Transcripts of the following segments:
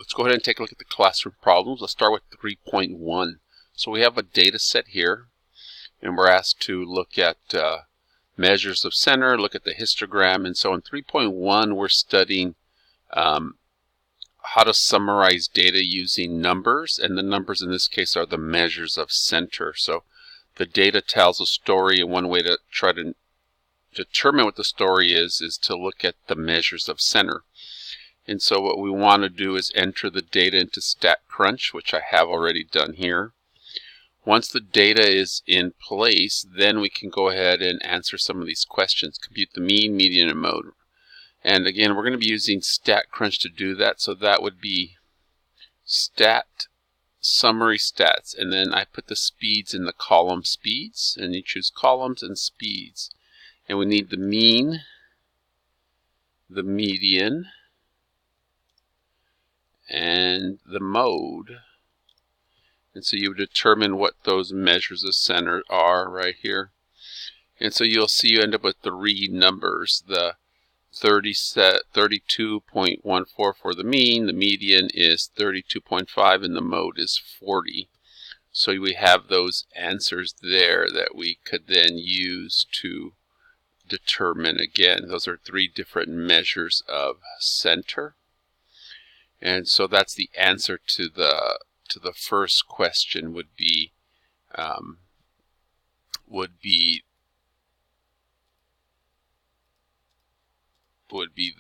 Let's go ahead and take a look at the classroom problems. Let's start with 3.1. So we have a data set here, and we're asked to look at measures of center, look at the histogram, and so in 3.1 we're studying how to summarize data using numbers, and the numbers in this case are the measures of center. So the data tells a story, and one way to try to determine what the story is to look at the measures of center. And so what we want to do is enter the data into StatCrunch, which I have already done here. Once the data is in place, then we can go ahead and answer some of these questions. Compute the mean, median, and mode. And again, we're going to be using StatCrunch to do that. So that would be stat summary stats, and then I put the speeds in the column speeds, and you choose columns and speeds. And we need the mean, the median, and the mode. And so you determine what those measures of center are right here. And so you'll see you end up with three numbers. The 32.14 for the mean, the median is 32.5, and the mode is 40. So we have those answers there that we could then use to determine, again, those are three different measures of center. And so that's the answer to the first question would be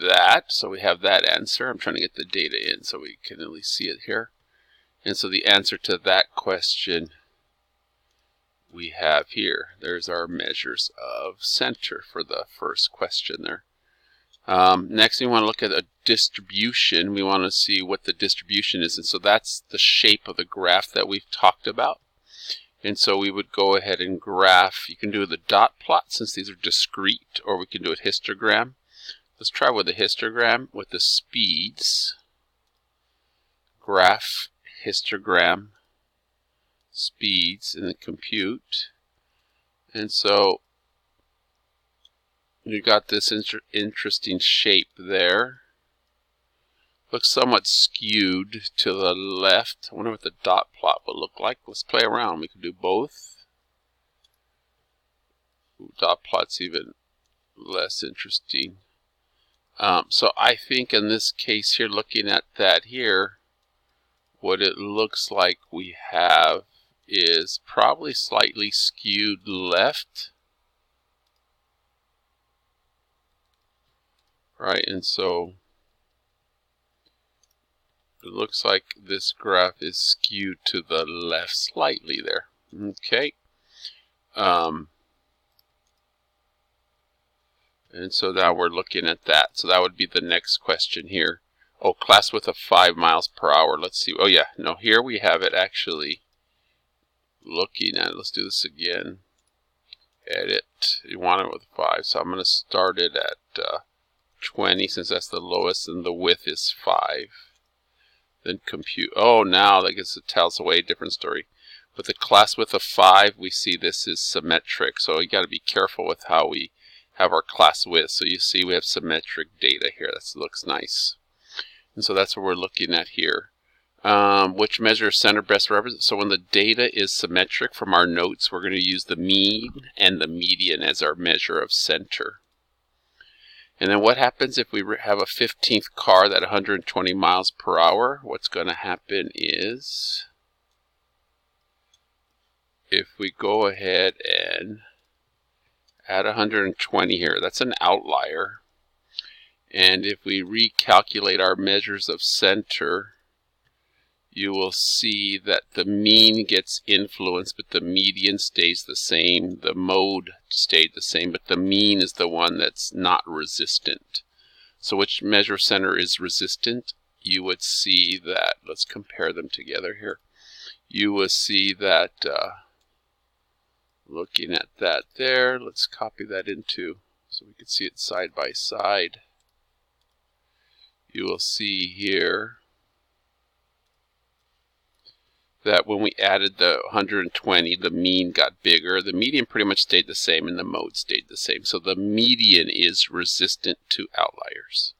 that. So we have that answer. I'm trying to get the data in so we can at least see it here. And so the answer to that question we have here. There's our measures of center for the first question there. Next, we want to look at a distribution. We want to see what the distribution is, and so that's the shape of the graph that we've talked about. And so we would go ahead and graph. You can do the dot plot since these are discrete, or we can do a histogram. Let's try with a histogram with the speeds. Graph, histogram, speeds, and then compute. And so you got this interesting shape there. Looks somewhat skewed to the left. I wonder what the dot plot would look like. Let's play around. We could do both. Ooh, dot plot's even less interesting. So I think in this case here, looking at that here, what it looks like we have is probably slightly skewed left. Right, and so it looks like this graph is skewed to the left slightly there. Okay. And so now we're looking at that. So that would be the next question here. Oh, class width of 5 miles per hour. Let's see. Oh yeah, no, here we have it actually looking at it. Let's do this again. Edit. You want it with 5. So I'm going to start it at 20 since that's the lowest, and the width is 5. Then compute. Oh, now that tells a way different story. With the class width of 5, we see this is symmetric. So you got to be careful with how we have our class width. So you see we have symmetric data here. That looks nice. And so that's what we're looking at here. Which measure of center best represents? So when the data is symmetric from our notes, we're going to use the mean and the median as our measure of center. And then what happens if we have a 15th car at 120 miles per hour? What's going to happen is if we go ahead and add 120 here, that's an outlier. And if we recalculate our measures of center, you will see that the mean gets influenced, but the median stays the same. The mode stayed the same, but the mean is the one that's not resistant. So which measure of center is resistant? You would see that, let's compare them together here. You will see that, looking at that there, let's copy that into, so we can see it side by side. You will see here that when we added the 120, the mean got bigger. The median pretty much stayed the same, and the mode stayed the same. So the median is resistant to outliers.